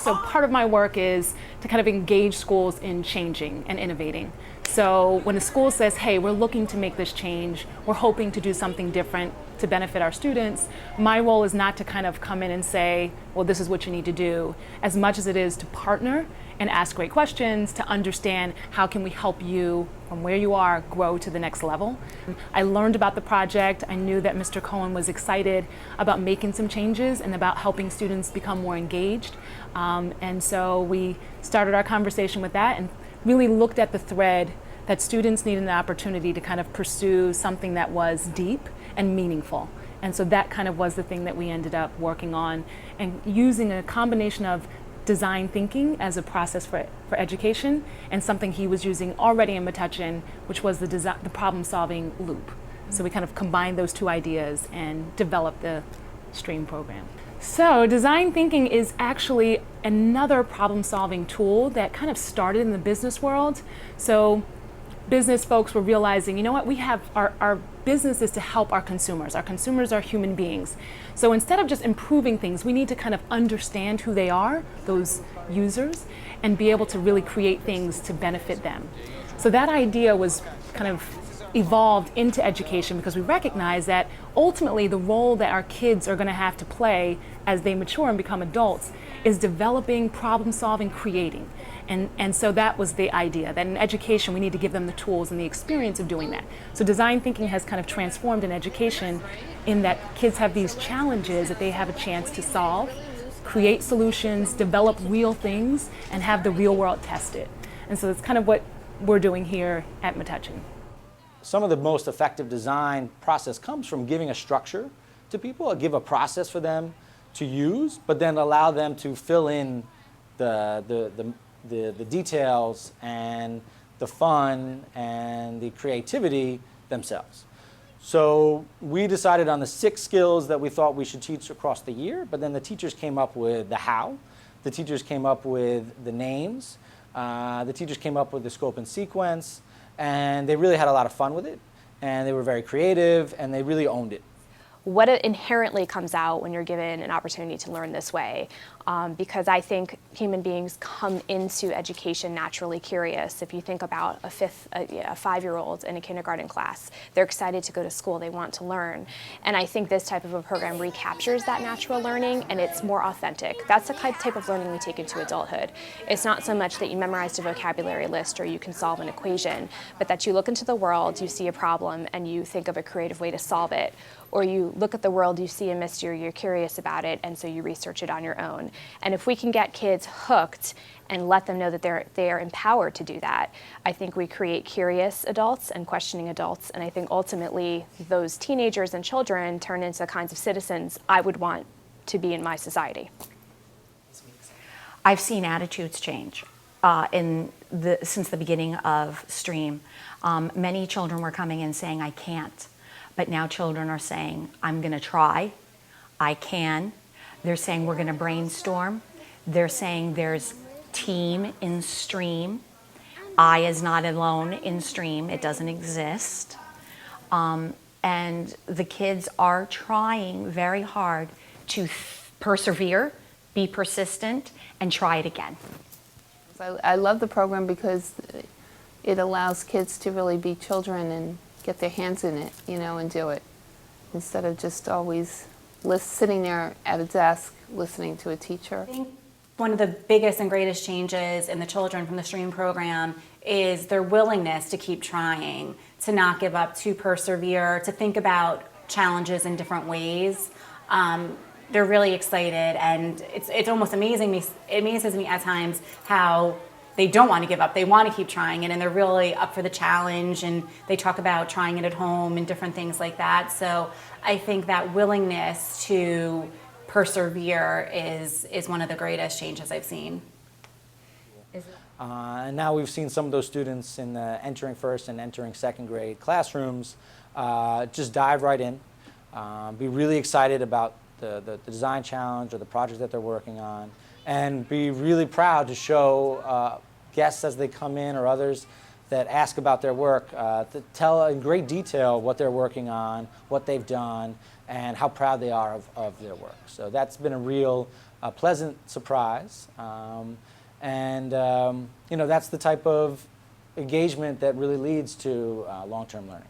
So part of my work is to kind of engage schools in changing and innovating. So when a school says, hey, we're looking to make this change, we're hoping to do something different to benefit our students, my role is not to kind of come in and say, well, this is what you need to do, as much as it is to partner and ask great questions to understand how can we help you from where you are grow to the next level. I learned about the project. I knew that Mr. Cohen was excited about making some changes and about helping students become more engaged. And so we started our conversation with that and really looked at the thread that students needed an opportunity to kind of pursue something that was deep and meaningful. And so that kind of was the thing that we ended up working on and using a combination of design thinking as a process for education and something he was using already in Metuchen, which was the problem-solving loop. So we kind of combined those two ideas and developed the s.t.r.e.a.m program. So design thinking is actually another problem-solving tool that kind of started in the business world. So business folks were realizing, you know what, we have our business is to help our consumers. Our consumers are human beings. So instead of just improving things, we need to kind of understand who they are, those users, and be able to really create things to benefit them. So that idea was kind of evolved into education because we recognize that ultimately the role that our kids are going to have to play as they mature and become adults is developing, problem solving, creating. And so that was the idea, that in education we need to give them the tools and the experience of doing that. So design thinking has kind of transformed in education in that kids have these challenges that they have a chance to solve, create solutions, develop real things, and have the real world tested. And so that's kind of what we're doing here at Metuchen. Some of the most effective design process comes from giving a structure to people, give a process for them to use, but then allow them to fill in the details and the fun and the creativity themselves. So we decided on the 6 skills that we thought we should teach across the year, but then the teachers came up with the how, the teachers came up with the names, the teachers came up with the scope and sequence, and they really had a lot of fun with it, and they were very creative, and they really owned it. What inherently comes out when you're given an opportunity to learn this way, because I think human beings come into education naturally curious. If you think about a 5-year-old in a kindergarten class, they're excited to go to school, they want to learn. And I think this type of a program recaptures that natural learning and it's more authentic. That's the type of learning we take into adulthood. It's not so much that you memorized a vocabulary list or you can solve an equation, but that you look into the world, you see a problem, and you think of a creative way to solve it. Or you look at the world, you see a mystery, you're curious about it, and so you research it on your own. And if we can get kids hooked and let them know that they are empowered to do that, I think we create curious adults and questioning adults, and I think ultimately those teenagers and children turn into the kinds of citizens I would want to be in my society. I've seen attitudes change since the beginning of s.t.r.e.a.m. Many children were coming in saying, I can't. But now children are saying, I'm going to try, I can. They're saying we're going to brainstorm. They're saying there's team in s.t.r.e.a.m. I is not alone in s.t.r.e.a.m. It doesn't exist. And the kids are trying very hard to persevere, be persistent, and try it again. I love the program because it allows kids to really be children and get their hands in it, you know, and do it, instead of just always sitting there at a desk listening to a teacher. I think one of the biggest and greatest changes in the children from the s.t.r.e.a.m program is their willingness to keep trying, to not give up, to persevere, to think about challenges in different ways. They're really excited, and it's almost amazing. It amazes me at times how they don't want to give up. They want to keep trying it, and they're really up for the challenge, and they talk about trying it at home and different things like that. So I think that willingness to persevere is one of the greatest changes I've seen. And now we've seen some of those students in the entering first and entering second grade classrooms just dive right in, be really excited about the design challenge or the project that they're working on, and be really proud to show guests as they come in or others that ask about their work to tell in great detail what they're working on, what they've done, and how proud they are of their work. So that's been a real a pleasant surprise. You know, that's the type of engagement that really leads to long-term learning.